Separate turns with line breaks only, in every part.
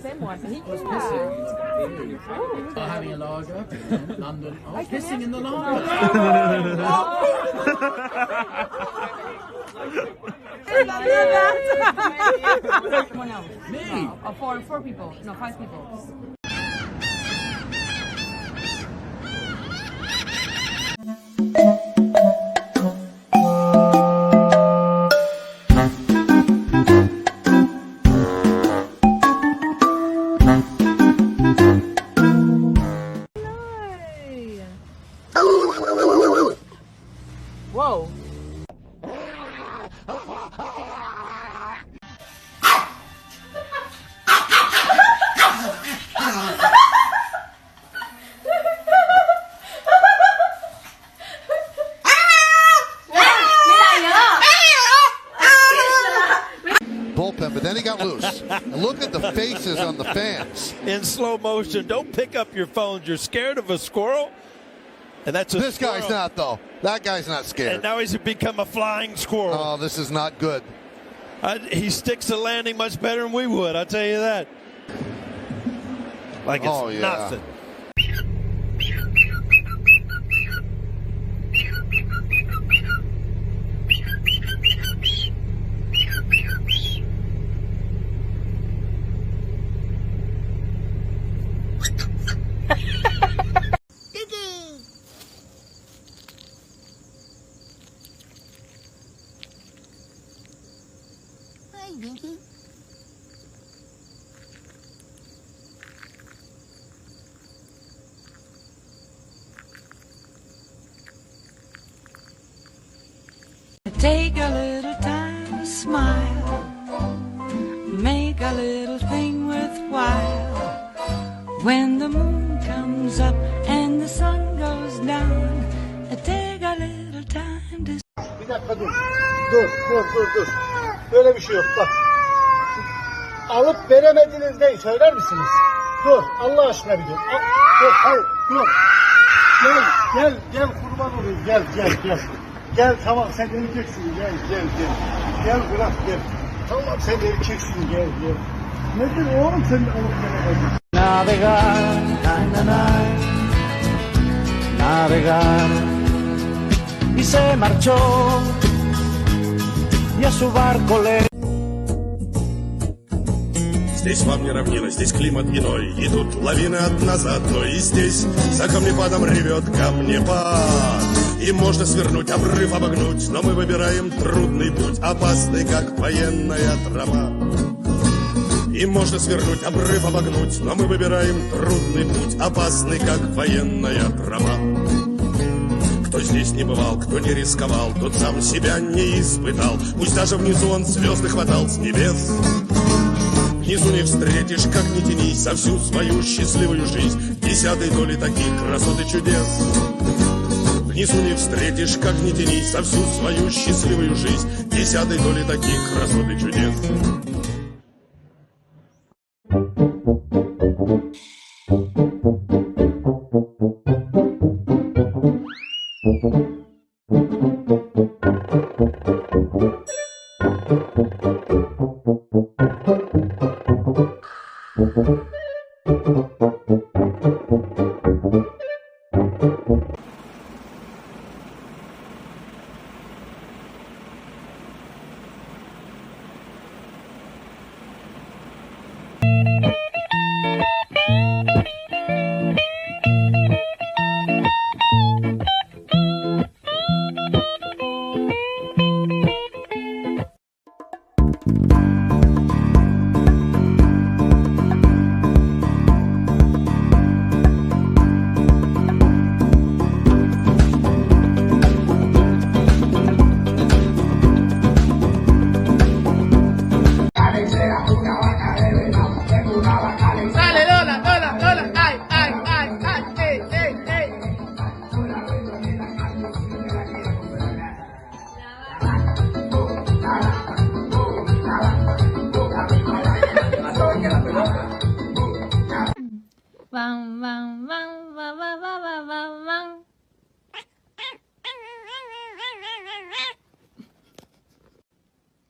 Same one. He
was pissing. Having a lager. London. Oh, pissing in the lager.
Someone else.
Me?
Four people. No, 5 people. Whoa.
Bullpen, but then he got loose. And look at the faces on the fans.
In slow motion. Don't pick up your phones. You're scared of a squirrel? And that's a
This
squirrel.
guy's not, though. That guy's not scared.
And now he's become a flying squirrel.
Oh, this is not good.
He sticks the landing much better than we would, I'll tell you that. Like it's nothing.
Take a little time to smile, make a little thing worthwhile. When the moon comes up and the sun goes down, take a little time to...
Bir dakika dur. Dur. Böyle bir şey yok bak. Alıp veremediniz neyi söyler misiniz? Dur Allah aşkına bir dur. Dur hayır dur. Gel kurban olayım gel. Gel tamam sen vereceksin gel. Gel bırak gel. Tamam sen vereceksin gel. Nedir oğlum sen alıp veremedin?
Navegar y se marchó y a su barco le...
Здесь вам не равнина, здесь климат иной. И тут лавины одна за одной. И здесь за камнепадом ревет камнепад. И можно свернуть, обрыв обогнуть. Но мы выбираем трудный путь, опасный, как военная тропа. И можно свернуть, обрыв обогнуть. Но мы выбираем трудный путь, опасный, как военная тропа. Кто здесь не бывал, кто не рисковал, тот сам себя не испытал. Пусть даже внизу он звезды хватал с небес. Внизу не встретишь, как ни тянись, за всю свою счастливую жизнь 10 доли таких красот и чудес. Внизу не встретишь, как ни тянись, за всю свою счастливую жизнь 10 доли таких красот и чудес.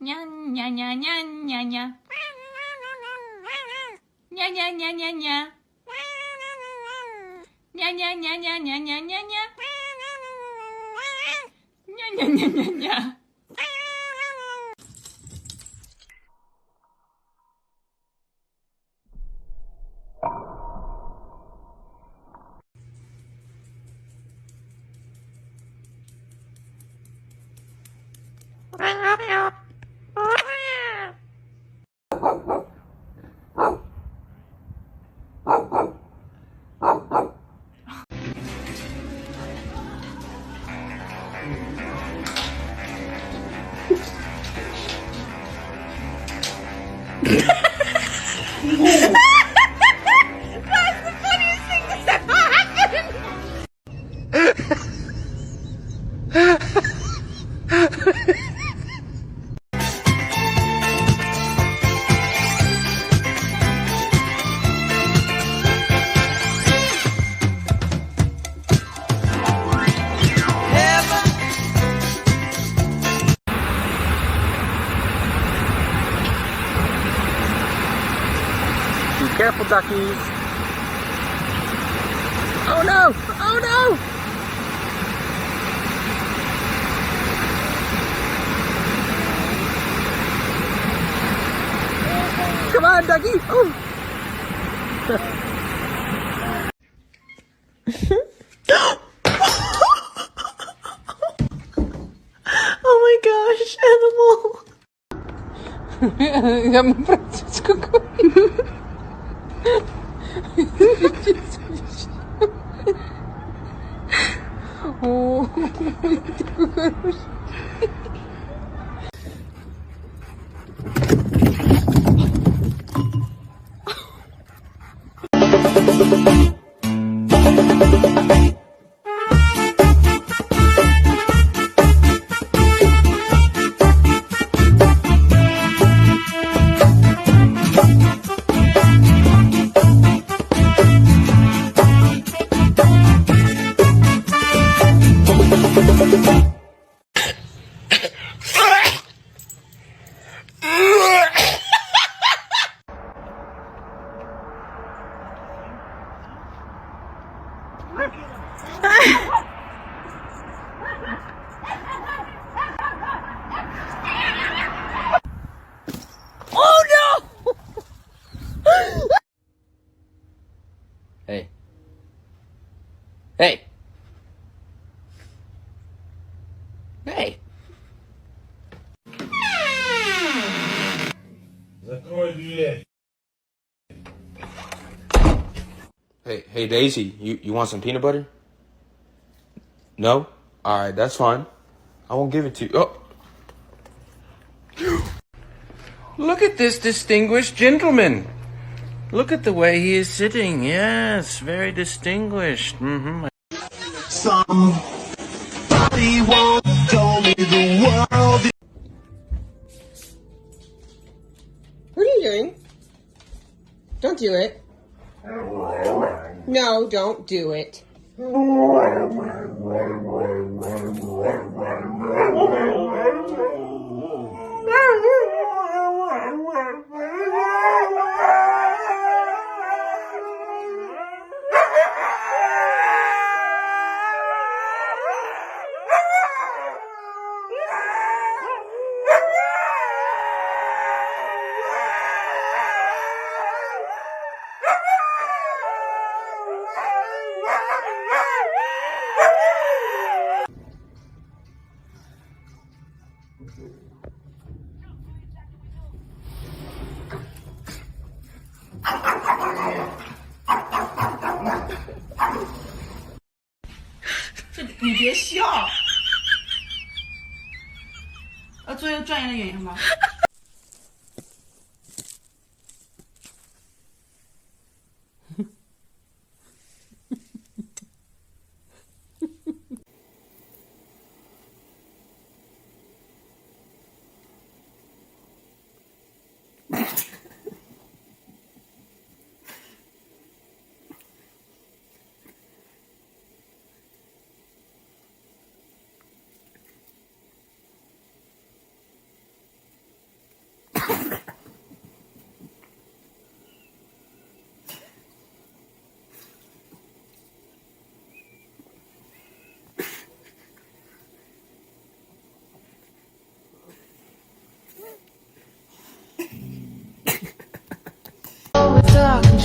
Ня-ня-ня-ня-ня-ня.
ня ня ня ня. Ня ня ня ня ня ня ня ня. Ня ня ня ня ня.
Be careful, duckies. Oh no! Oh no! Come on, ducky! Oh!
Oh my gosh, animal! Я ему простить какой. О, ты такой хороший.
Hey. Hey. Hey. Hey Daisy, you want some peanut butter? No? Alright, that's fine. I won't give it to you. Oh. Look at this distinguished gentleman. Look at the way he is sitting. Yes, very distinguished. Mm-hmm.
Somebody won't tell me the world.
What are you doing? Don't do it. No, don't do it.
你别笑。做一个专业的演员吗？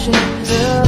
ship.